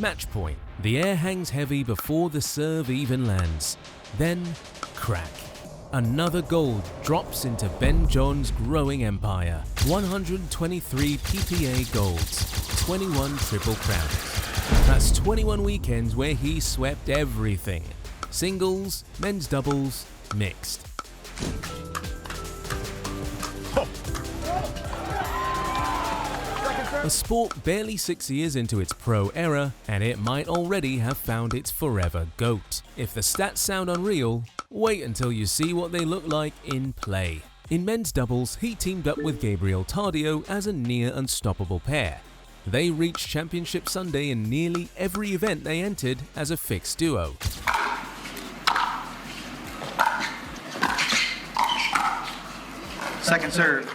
Match point. The air hangs heavy before the serve even lands. Then, crack. Another gold drops into Ben John's growing empire. 123 PPA golds, 21 triple crowns. That's 21 weekends where he swept everything. Singles, men's doubles, mixed. A sport barely 6 years into its pro era, and it might already have found its forever GOAT. If the stats sound unreal, wait until you see what they look like in play. In men's doubles, he teamed up with Gabriel Tardio as a near unstoppable pair. They reached Championship Sunday in nearly every event they entered as a fixed duo. Second serve.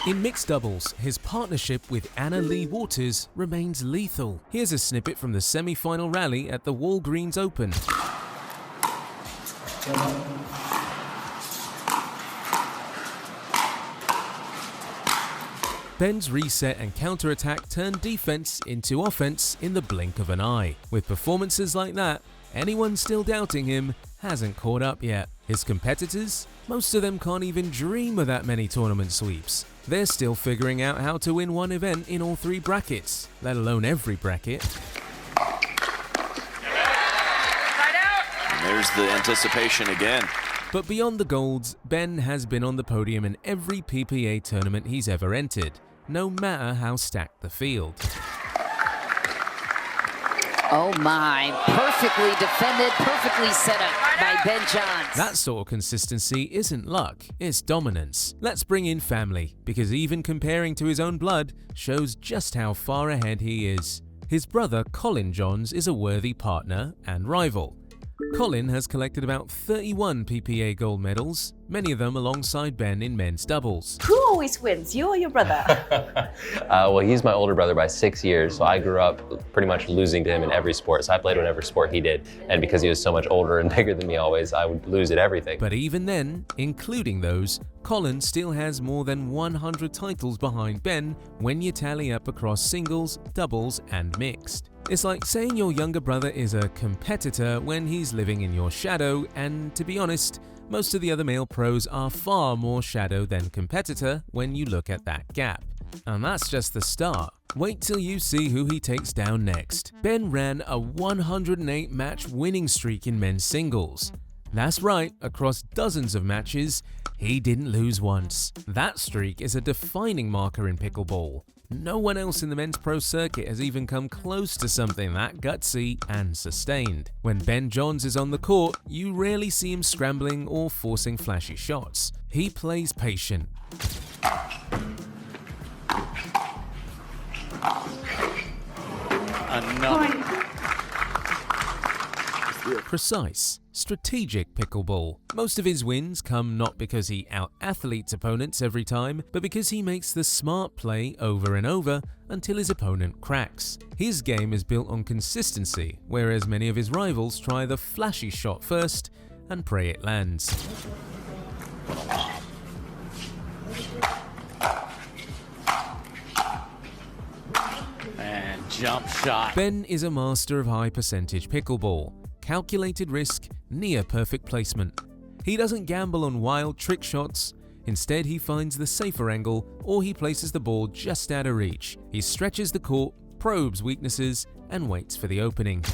In mixed doubles, his partnership with Leigh Waters remains lethal. Here's a snippet from the semi-final rally at the Walgreens Open. Ben's reset and counterattack turned defense into offense in the blink of an eye. With performances like that, anyone still doubting him hasn't caught up yet. His competitors? Most of them can't even dream of that many tournament sweeps. They're still figuring out how to win one event in all 3 brackets, let alone every bracket. And there's the anticipation again. But beyond the golds, Ben has been on the podium in every PPA tournament he's ever entered, no matter how stacked the field. Oh my, perfectly defended, perfectly set up by Ben Johns. That sort of consistency isn't luck, it's dominance. Let's bring in family, because even comparing to his own blood shows just how far ahead he is. His brother Colin Johns is a worthy partner and rival. Colin has collected about 31 PPA gold medals, many of them alongside Ben in men's doubles. Who always wins, you or your brother? Well, he's my older brother by 6 years, so I grew up pretty much losing to him in every sport. So I played whatever sport he did, and because he was so much older and bigger than me always, I would lose at everything. But even then, including those, Colin still has more than 100 titles behind Ben when you tally up across singles, doubles, and mixed. It's like saying your younger brother is a competitor when he's living in your shadow, and to be honest, most of the other male pros are far more shadow than competitor when you look at that gap. And that's just the start. Wait till you see who he takes down next. Ben ran a 108 match winning streak in men's singles. That's right, across dozens of matches, he didn't lose once. That streak is a defining marker in pickleball. No one else in the men's pro circuit has even come close to something that gutsy and sustained. When Ben Johns is on the court, you rarely see him scrambling or forcing flashy shots. He plays patient. Precise, strategic pickleball. Most of his wins come not because he out-athletes opponents every time, but because he makes the smart play over and over until his opponent cracks. His game is built on consistency, whereas many of his rivals try the flashy shot first and pray it lands. And jump shot. Ben is a master of high percentage pickleball. Calculated risk, near perfect placement. He doesn't gamble on wild trick shots. Instead, he finds the safer angle, or he places the ball just out of reach. He stretches the court, probes weaknesses, and waits for the opening.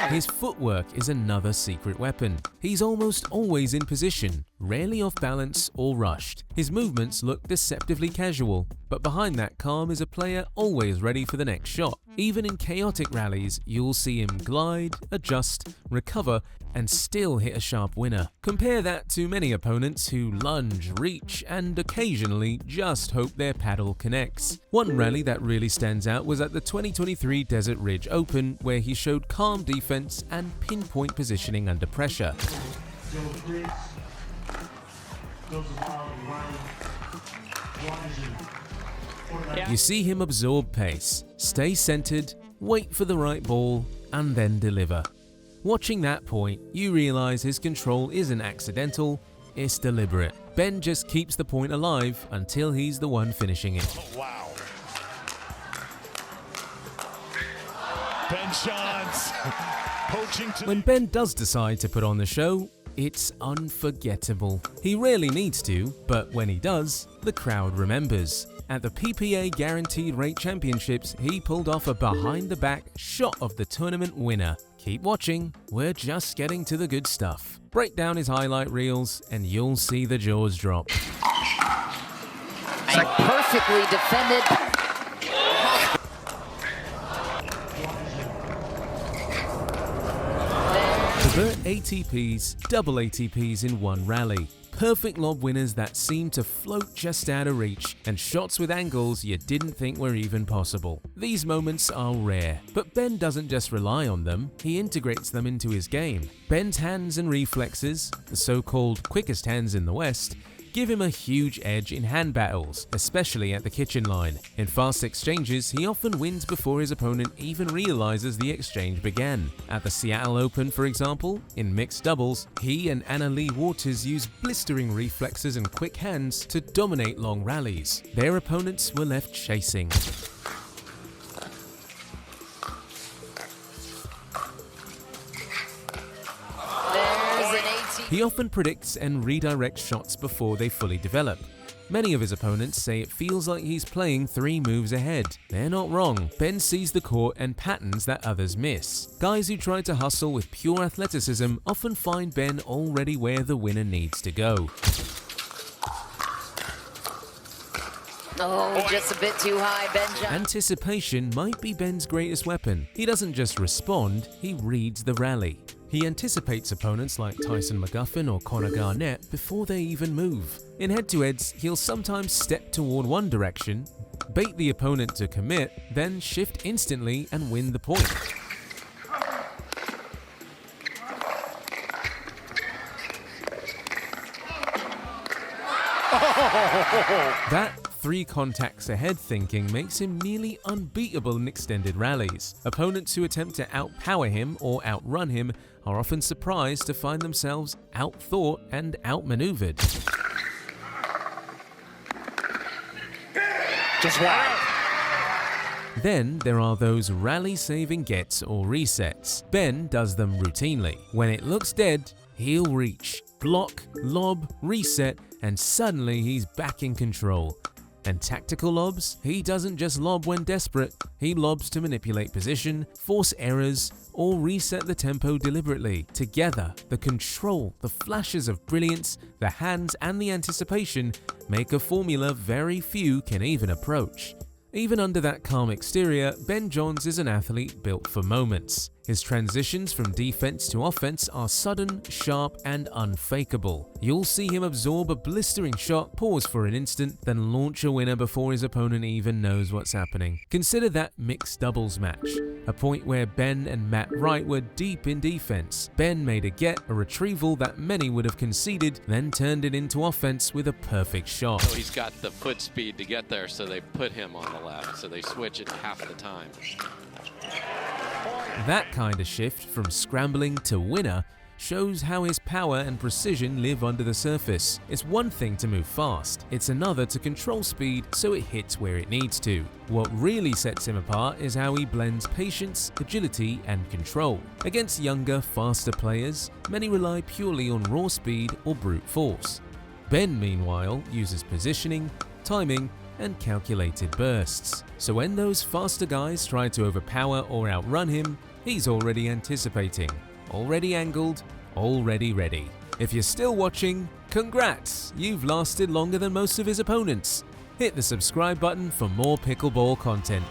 His footwork is another secret weapon. He's almost always in position, rarely off balance or rushed. His movements look deceptively casual, but behind that calm is a player always ready for the next shot. Even in chaotic rallies, you'll see him glide, adjust, recover, and still hit a sharp winner. Compare that to many opponents who lunge, reach, and occasionally just hope their paddle connects. One rally that really stands out was at the 2023 Desert Ridge Open, where he showed calm defense and pinpoint positioning under pressure. You see him absorb pace, stay centered, wait for the right ball, and then deliver. Watching that point, you realize his control isn't accidental, it's deliberate. Ben just keeps the point alive until he's the one finishing it. Oh, wow. Ben Johns poaching to... When Ben does decide to put on the show, it's unforgettable. He rarely needs to, but when he does, the crowd remembers. At the PPA Guaranteed Rate Championships, he pulled off a behind-the-back shot of the tournament winner. Keep watching, we're just getting to the good stuff. Break down his highlight reels and you'll see the jaws drop. Perfectly defended. Convert ATPs, double ATPs in one rally. Perfect lob winners that seem to float just out of reach, and shots with angles you didn't think were even possible. These moments are rare, but Ben doesn't just rely on them, he integrates them into his game. Ben's hands and reflexes, the so-called quickest hands in the West, give him a huge edge in hand battles, especially at the kitchen line. In fast exchanges, he often wins before his opponent even realizes the exchange began. At the Seattle Open, for example, in mixed doubles, he and Leigh use blistering reflexes and quick hands to dominate long rallies. Their opponents were left chasing. He often predicts and redirects shots before they fully develop. Many of his opponents say it feels like he's playing 3 moves ahead. They're not wrong. Ben sees the court and patterns that others miss. Guys who try to hustle with pure athleticism often find Ben already where the winner needs to go. Oh, just a bit too high, Ben Johns. Anticipation might be Ben's greatest weapon. He doesn't just respond, he reads the rally. He anticipates opponents like Tyson McGuffin or Conor Garnett before they even move. In head-to-heads, he'll sometimes step toward one direction, bait the opponent to commit, then shift instantly and win the point. That 3 contacts ahead thinking makes him nearly unbeatable in extended rallies. Opponents who attempt to outpower him or outrun him are often surprised to find themselves outthought and outmaneuvered. Just wow. Then there are those rally-saving gets or resets. Ben does them routinely. When it looks dead, he'll reach, block, lob, reset, and suddenly he's back in control. And tactical lobs? He doesn't just lob when desperate, he lobs to manipulate position, force errors, or reset the tempo deliberately. Together, the control, the flashes of brilliance, the hands, and the anticipation make a formula very few can even approach. Even under that calm exterior, Ben Johns is an athlete built for moments. His transitions from defense to offense are sudden, sharp, and unfakeable. You'll see him absorb a blistering shot, pause for an instant, then launch a winner before his opponent even knows what's happening. Consider that mixed doubles match, a point where Ben and Matt Wright were deep in defense. Ben made a get, a retrieval that many would have conceded, then turned it into offense with a perfect shot. So he's got the foot speed to get there, so they put him on the left, so they switch it half the time. That kind of shift from scrambling to winner shows how his power and precision live under the surface. It's one thing to move fast, it's another to control speed so it hits where it needs to. What really sets him apart is how he blends patience, agility, and control. Against younger, faster players, many rely purely on raw speed or brute force. Ben, meanwhile, uses positioning, timing, and calculated bursts. So when those faster guys try to overpower or outrun him, he's already anticipating, already angled, already ready. If you're still watching, congrats! You've lasted longer than most of his opponents. Hit the subscribe button for more pickleball content.